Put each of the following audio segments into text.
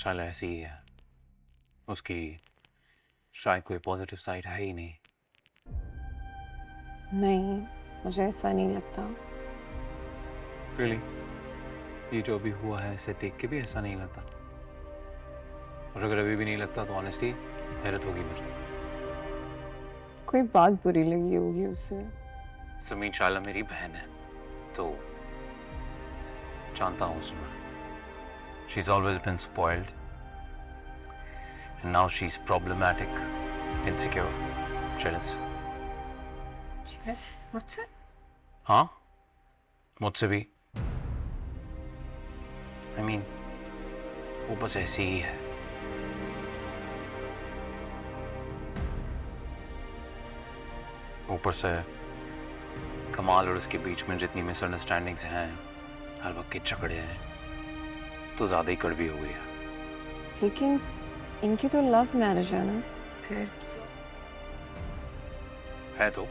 शायद ऐसी ही है, उसकी शायद कोई पॉजिटिव साइड है ही नहीं। नहीं, मुझे ऐसा नहीं लगता। रियली? ये जो अभी हुआ है इसे देख के भी ऐसा नहीं लगता? और अगर अभी भी नहीं लगता तो ऑनेस्टली हैरत होगी मुझे। कोई बात बुरी लगी होगी उसे। समीन शाला मेरी बहन है तो जानता हूँ उसमें। She's always been spoiled and now she's problematic, insecure, jealous. Yes, मुझसे? हाँ, मुझसे भी। I mean, वो बस ऐसी ही है। ऊपर से कमाल और उसके बीच में जितनी मिसअंडरस्टैंडिंग्स हैं, हर वक्त के झगड़े हैं, तो ज्यादा ही कड़वी हो गई है। लेकिन इनकी तो लव मैरिज है ना, फिर है तो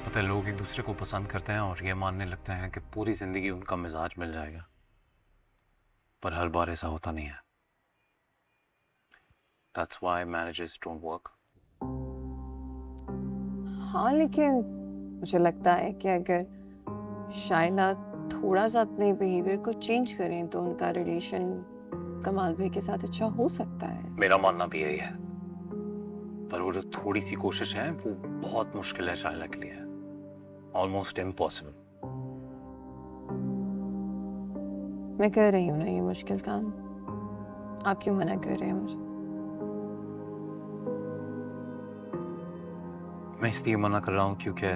पता है, लोग एक दूसरे को पसंद करते हैं और ये मानने लगते हैं कि पूरी जिंदगी उनका मिजाज मिल जाएगा, पर हर बार ऐसा होता नहीं है। That's why marriages don't work. हाँ, लेकिन मुझे लगता है कि अगर शायला थोड़ा सा अपने बिहेवियर को चेंज करें तो उनका रिलेशन कमाल भाई के साथ अच्छा हो सकता है। मेरा मानना भी यही है, पर वो जो थोड़ी सी कोशिश है वो बहुत मुश्किल है शायला के लिए, ऑलमोस्ट इम्पॉसिबल। मैं कर रही हूँ ना ये मुश्किल काम, आप क्यों मना कर रहे हैं मुझे? मैं इसलिए मना कर रहा हूँ क्योंकि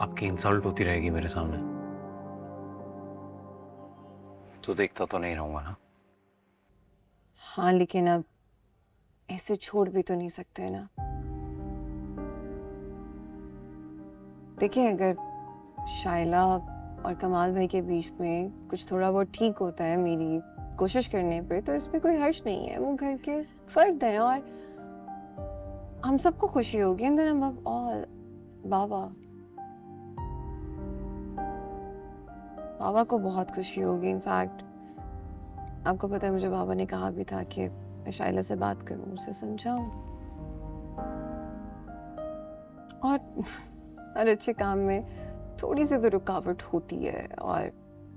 आपकी इंसल्ट होती रहेगी मेरे सामने, तो देखता तो नहीं रहूंगा ना। हाँ, लेकिन अब ऐसे छोड़ भी तो नहीं सकते ना। देखिए, अगर शायला और कमाल भाई के बीच में कुछ थोड़ा बहुत ठीक होता है मेरी कोशिश करने पे, तो इसमें कोई हर्ज नहीं है। वो घर के फर्द हैं और हम सबको खुशी होगी। एंड देन अबव ऑल, बाबा बाबा को बहुत खुशी होगी। इनफैक्ट आपको पता है, मुझे बाबा ने कहा भी था कि मैं शायला से बात करूं, उसे समझाऊं। और हर अच्छे काम में थोड़ी सी तो रुकावट होती है, और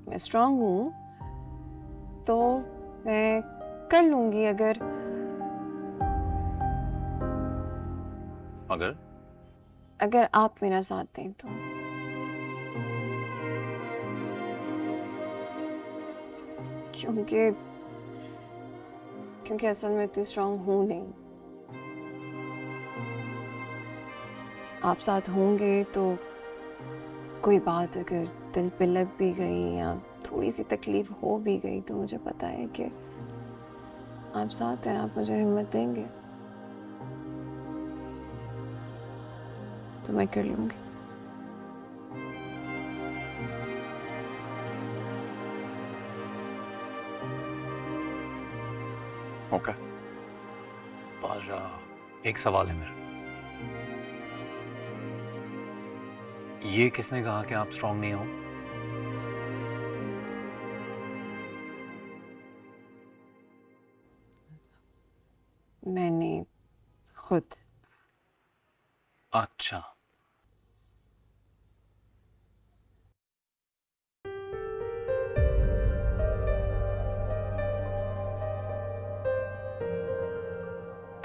मैं स्ट्रांग हूँ तो मैं कर लूंगी। अगर अगर आप मेरा साथ दें तो। क्योंकि क्योंकि असल में इतनी स्ट्रांग हूँ नहीं। आप साथ होंगे तो कोई बात अगर दिल पे लग भी गई या थोड़ी सी तकलीफ हो भी गई, तो मुझे पता है कि आप साथ हैं, आप मुझे हिम्मत देंगे, तो मैं कर लूंगी। ओके, पर एक सवाल है मेरा। ये किसने कहा कि आप स्ट्रांग नहीं हो? मैंने खुद। अच्छा,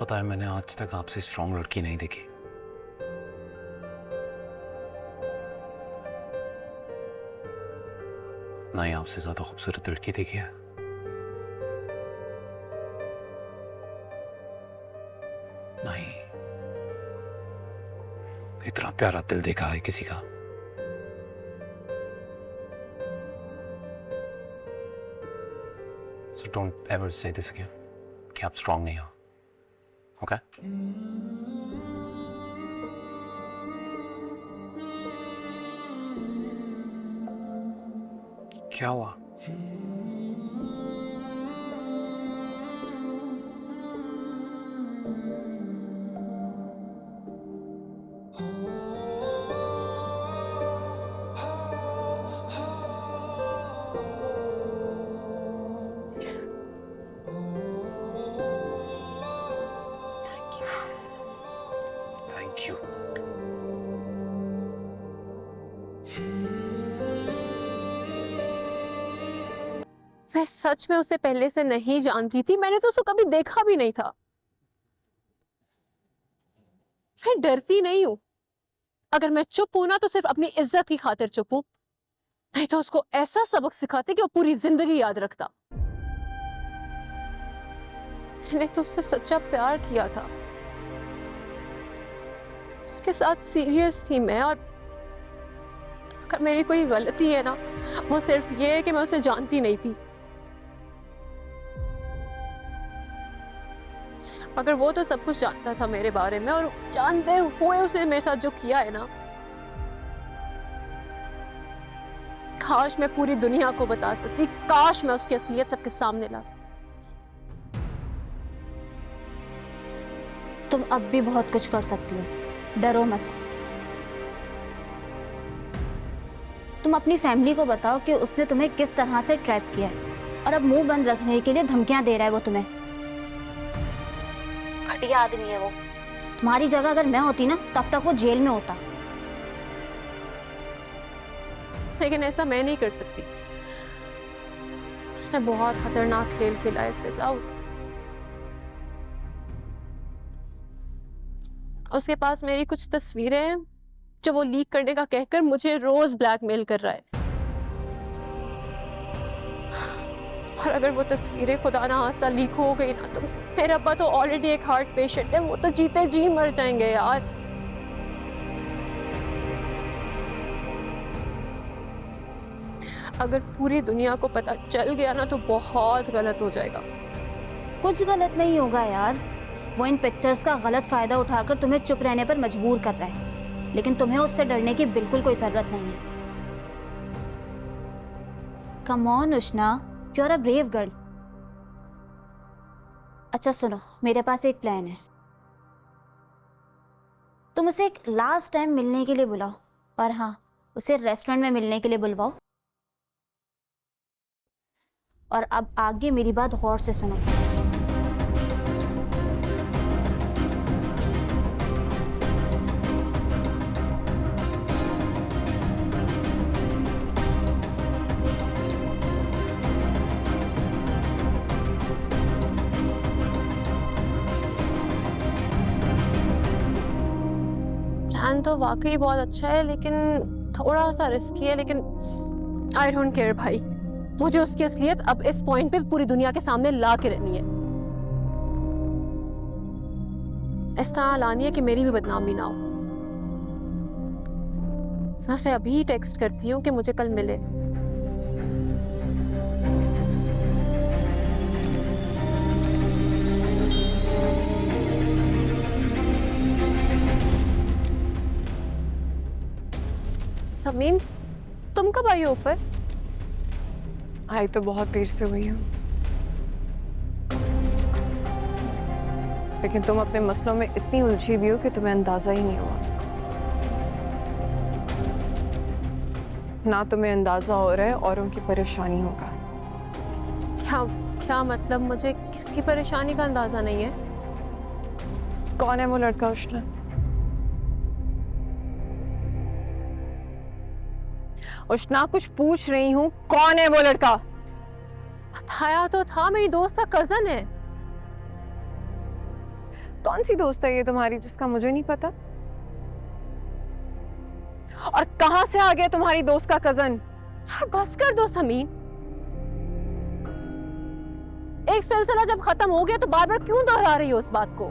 पता है मैंने आज तक आपसे स्ट्रांग लड़की नहीं देखी। ना ही आपसे ज्यादा खूबसूरत लड़की देखी है। नहीं, इतना प्यारा दिल देखा है किसी का। सो डोंट एवर से दिस अगेन कि आप स्ट्रांग नहीं हो। ओके? क्या हुआ? क्यों? मैं सच में उसे पहले से नहीं जानती थी, मैंने तो उसको कभी देखा भी नहीं था। मैं डरती नहीं हूं। अगर मैं चुप हूं ना तो सिर्फ अपनी इज्जत की खातिर चुप हूं, नहीं तो उसको ऐसा सबक सिखाते कि वो पूरी जिंदगी याद रखता। मैंने तो उससे सच्चा प्यार किया था, उसके साथ सीरियस थी मैं। और अगर मेरी कोई गलती है ना, वो सिर्फ ये है कि मैं उसे जानती नहीं थी। मगर वो तो सब कुछ जानता था मेरे बारे में, और जानते हुए उसने मेरे साथ जो किया है ना, काश मैं पूरी दुनिया को बता सकती, काश मैं उसकी असलियत सबके सामने ला सकती। तुम अब भी बहुत कुछ कर सकती हो, डरो मत। तुम अपनी फैमिली को बताओ कि उसने तुम्हें किस तरह से ट्रैप किया है, और अब मुंह बंद रखने के लिए धमकियां दे रहा है वो तुम्हें। घटिया आदमी है वो। तुम्हारी जगह अगर मैं होती ना, तब तक वो जेल में होता। लेकिन ऐसा मैं नहीं कर सकती। उसने बहुत खतरनाक खेल खेला है फिजा। उसके पास मेरी कुछ तस्वीरें हैं जो वो लीक करने का कहकर मुझे रोज ब्लैकमेल कर रहा है। और अगर वो तस्वीरें खुदा ना खास्ता लीक हो गई ना, तो मेरा अब्बा तो ऑलरेडी एक हार्ट पेशेंट है, वो तो जीते जी मर जाएंगे यार। अगर पूरी दुनिया को पता चल गया ना, तो बहुत गलत हो जाएगा। कुछ गलत नहीं होगा यार। वो इन पिक्चर्स का गलत फायदा उठाकर तुम्हें चुप रहने पर मजबूर कर रहा है, लेकिन तुम्हें उससे डरने की बिल्कुल कोई जरूरत नहीं है। Come on Ushna, you are a brave girl. अच्छा सुनो, मेरे पास एक प्लान है। तुम उसे एक लास्ट टाइम मिलने के लिए बुलाओ, और हाँ, उसे रेस्टोरेंट में मिलने के लिए बुलवाओ। और अब आगे मेरी बात गौर से सुनो। प्लान तो वाकई बहुत अच्छा है, लेकिन थोड़ा सा रिस्की है। लेकिन आई डोंट केयर भाई, मुझे उसकी असलियत अब इस पॉइंट पे पूरी दुनिया के सामने ला के रहनी है। इस तरह लानी है कि मेरी भी बदनामी ना हो। मैं उसे अभी टेक्स्ट करती हूँ कि मुझे कल मिले। समीन, तुम कब आई हो ऊपर? आई तो बहुत देर से हुई हूँ, लेकिन तुम अपने मसलों में इतनी उलझी भी हो कि तुम्हें अंदाजा ही नहीं हुआ। ना तुम्हें अंदाजा हो रहा है औरों की परेशानी होगा। क्या क्या मतलब? मुझे किसकी परेशानी का अंदाजा नहीं है। कौन है वो लड़का उष्णा? उष्णा, कुछ पूछ रही हूँ, कौन है वो लड़का? बताया तो था, मेरी दोस्त का कजन है। कौन सी दोस्त है ये तुम्हारी जिसका मुझे नहीं पता? और कहां से आ गया तुम्हारी दोस्त का कजन? बस कर दो समीन। एक सिलसिला जब खत्म हो गया तो बार बार क्यों दोहरा रही हो उस बात को?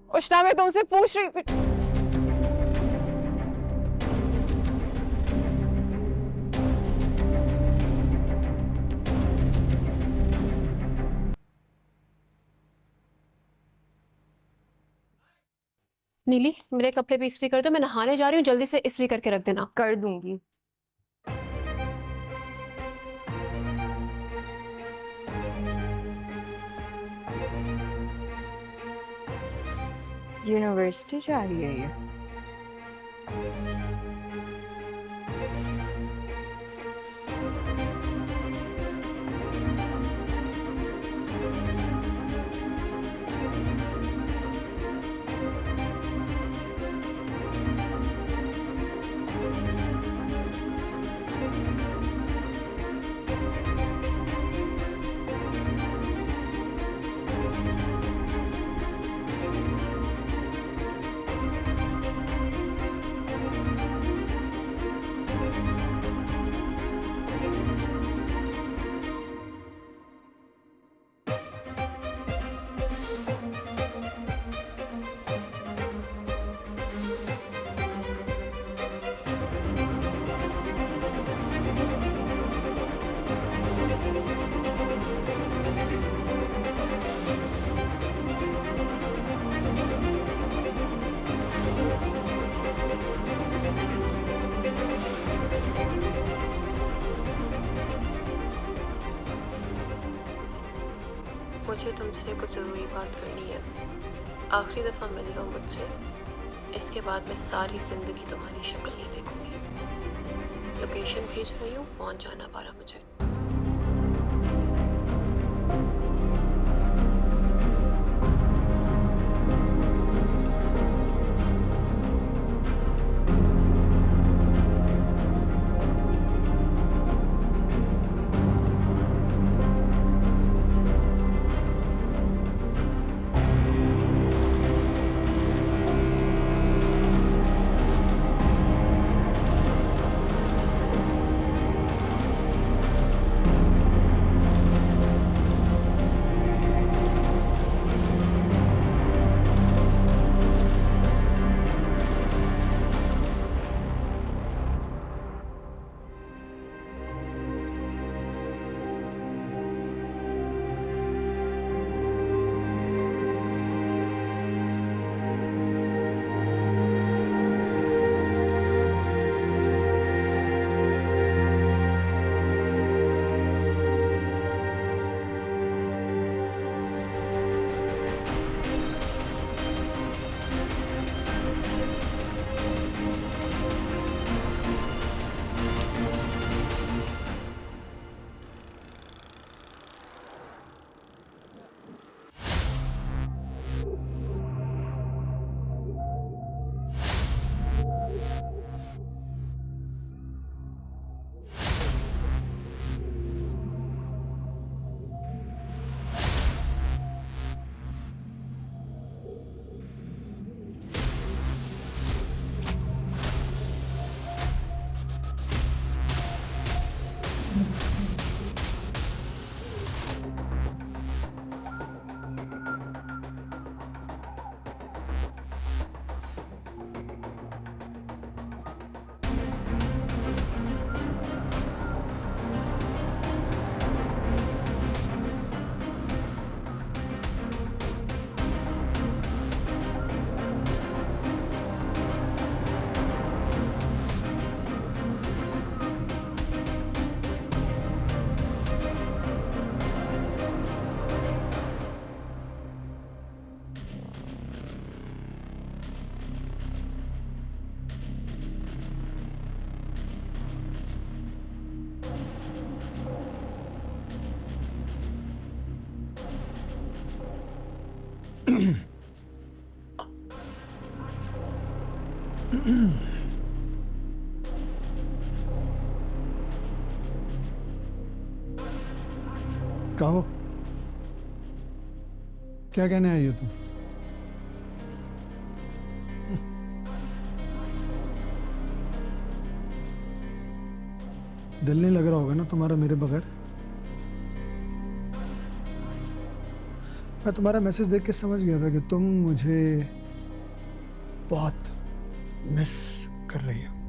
उष्णा, मैं तुमसे पूछ रही। नीली, मेरे कपड़े भी इस्त्री कर दो, मैं नहाने जा रही हूँ, जल्दी से इस्त्री करके रख देना। कर दूंगी। यूनिवर्सिटी जा रही है ये? तुमसे कुछ ज़रूरी बात करनी है। आखिरी दफ़ा मिल लो मुझसे, इसके बाद मैं सारी ज़िंदगी तुम्हारी शक्ल नहीं देखूंगी। लोकेशन भेज रही हूँ, पहुँच जाना 12 बजे। कहो, क्या कहने आई हो तुम? दिल नहीं लग रहा होगा ना तुम्हारा मेरे बगैर? मैं तुम्हारा मैसेज देख के समझ गया था कि तुम मुझे बहुत मिस कर रही हो।